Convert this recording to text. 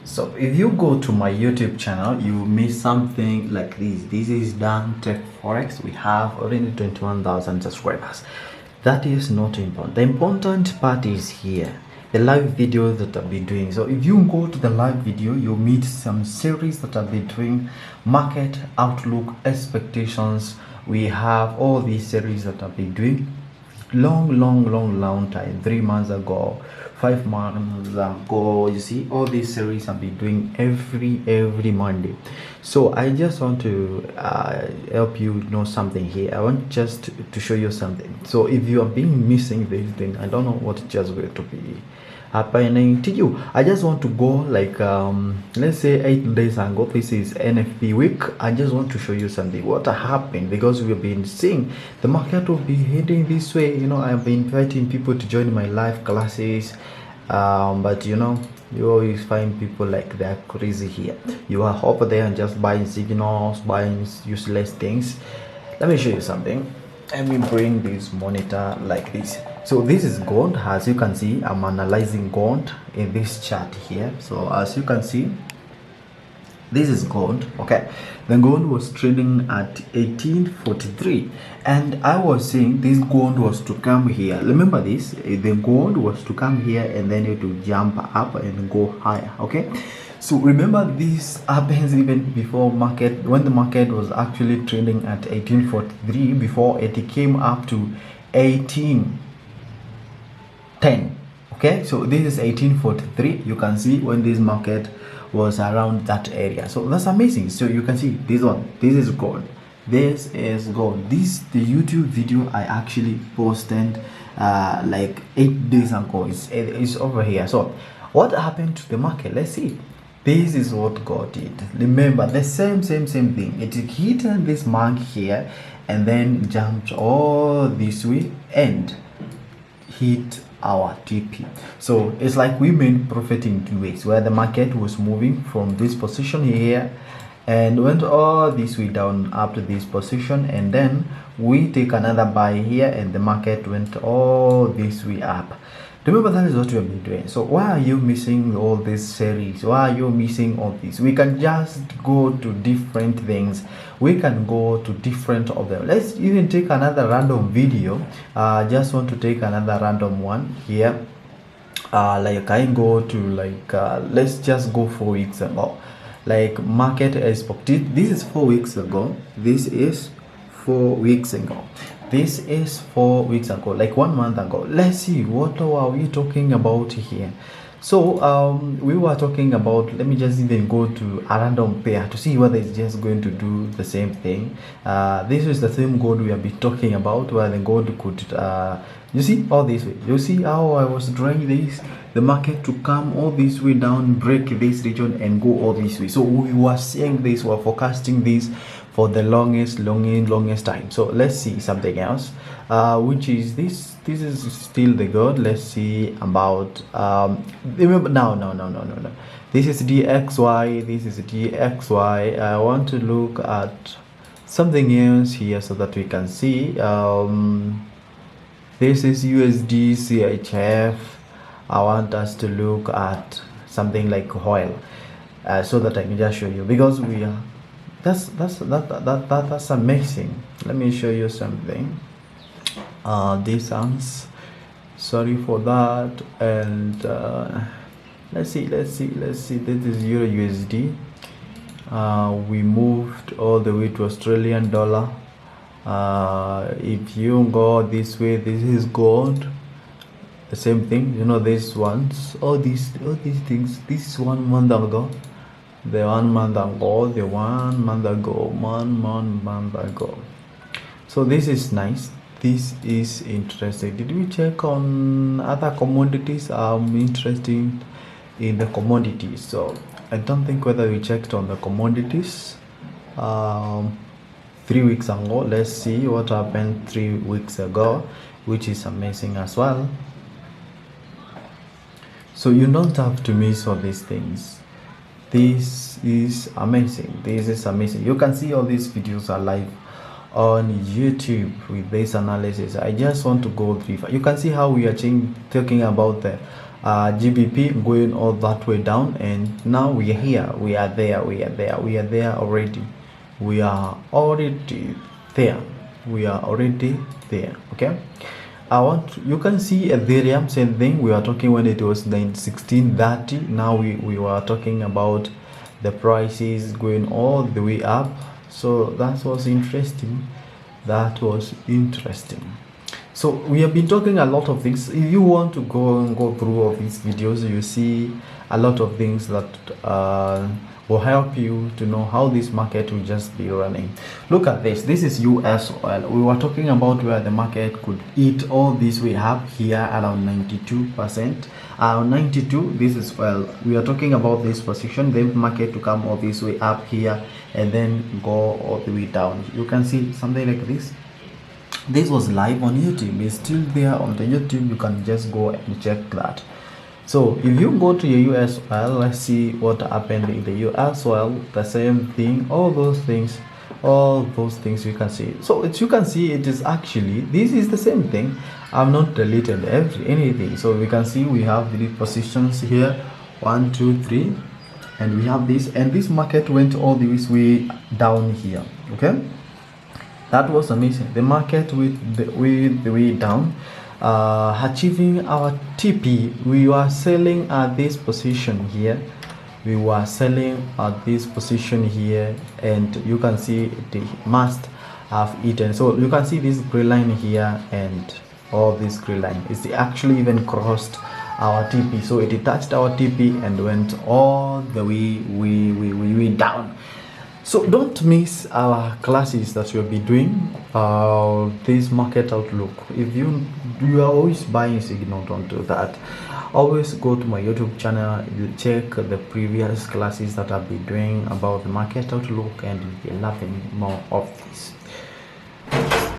So if you go to my YouTube channel, you miss something like this. This is Dan Tech Forex. We have already 21,000 subscribers. That is not important. The important part is here, the live videos that I've been doing. So if you go to the live video, you'll meet some series that I've been doing, market outlook, expectations. We have all these series that I've been doing long time, 3 months ago, 5 months ago. You see, all these series I've been doing every Monday. So I just want to help you know something here. I want just to show you something. So if you have been missing this thing, I don't know what it's just going to be happening to you. I just want to go like let's say 8 days ago. This is NFP week. I just want to show you something what happened, because we've been seeing the market will be heading this way. You know, I've been inviting people to join my live classes, but you know, you always find people like they're crazy here. You are over there and just buying signals, buying useless things. Let me show you something. Let me bring this monitor like this. So this is gold. As you can see, I'm analyzing gold in this chart here. So as you can see, this is gold. Okay, the gold was trading at 1843, and I was saying this gold was to come here. Remember this, the gold was to come here and then it will jump up and go higher. Okay, so remember this happens even before market, when the market was actually trading at 1843, before it came up to 1810. Okay, so this is 1843. You can see when this market was around that area. So that's amazing. So you can see this one, this is gold, this is gold. This the YouTube video I actually posted like 8 days ago. It's over here. So what happened to the market? Let's see. This is what God did. Remember the same thing. It hit this mark here and then jumped all this way and hit our TP. So it's like we made profit in 2 ways, where the market was moving from this position here and went all this way down up to this position, and then we take another buy here and the market went all this way up. Remember, that is what we have been doing. So why are you missing all this series? Why are you missing all this? We can just go to different things. We can go to different of them. Let's even take another random video. Just want to take another random one here. Like I go to like let's just go 4 weeks ago. Like market expected. This is 4 weeks ago. This is 4 weeks ago. This is 4 weeks ago, like 1 month ago. Let's see, what are we talking about here? So we were talking about, let me just even go to a random pair to see whether it's just going to do the same thing. This is the same gold we have been talking about, where the gold could you see all this way. You see how I was drawing this, the market to come all this way down, break this region and go all this way. So we were saying this, we were forecasting this for the longest time. So let's see something else, which is this is still the gold. Let's see about remember, no, this is DXY, this is DXY. I want to look at something else here so that we can see. This is USD CHF. I want us to look at something like oil, so that I can just show you, because we are that's amazing. Let me show you something. Distance, sorry for that. And let's see, this is Euro USD. We moved all the way to Australian dollar. If you go this way, this is gold, the same thing. You know, these ones, all these things. This is 1 month ago, the 1 month ago, the 1 month ago, 1 month ago. So this is nice, this is interesting. Did we check on other commodities? I'm interested in the commodities, so I don't think whether we checked on the commodities 3 weeks ago. Let's see what happened 3 weeks ago, which is amazing as well. So you don't have to miss all these things. This is amazing. This is amazing. You can see all these videos are live on YouTube with this analysis. I just want to go through. You can see how we are talking about the GBP going all that way down, and now we are here, we are there already, we are already there, okay. You can see Ethereum, same thing. We were talking when it was 1630. Now we were talking about the prices going all the way up. So that was interesting. So we have been talking a lot of things. If you want to go through all these videos, you see a lot of things that will help you to know how this market will just be running. Look at this. This is US oil. We were talking about where the market could eat all this we have here around 92%. 92, this is oil. We are talking about this position, the market to come all this way up here and then go all the way down. You can see something like this. This was live on YouTube. It's still there on the YouTube. You can just go and check that. So if you go to your US oil, let's see what happened in the US oil. The same thing, all those things you can see. So you can see it is actually, this is the same thing. I've not deleted anything. So we can see we have the positions here, 1 2 3, and we have this, and this market went all the way down here. Okay, that was amazing. The market with the way down, achieving our TP. We were selling at this position here. And you can see they must have eaten. So you can see this gray line here and all this gray line. It's actually even crossed our TP. So it touched our TP and went all the way down. So don't miss our classes that we'll be doing, this market outlook. If you are always buying signal, don't do that. Always go to my YouTube channel, you check the previous classes that I've been doing about the market outlook, and you'll be loving more of this.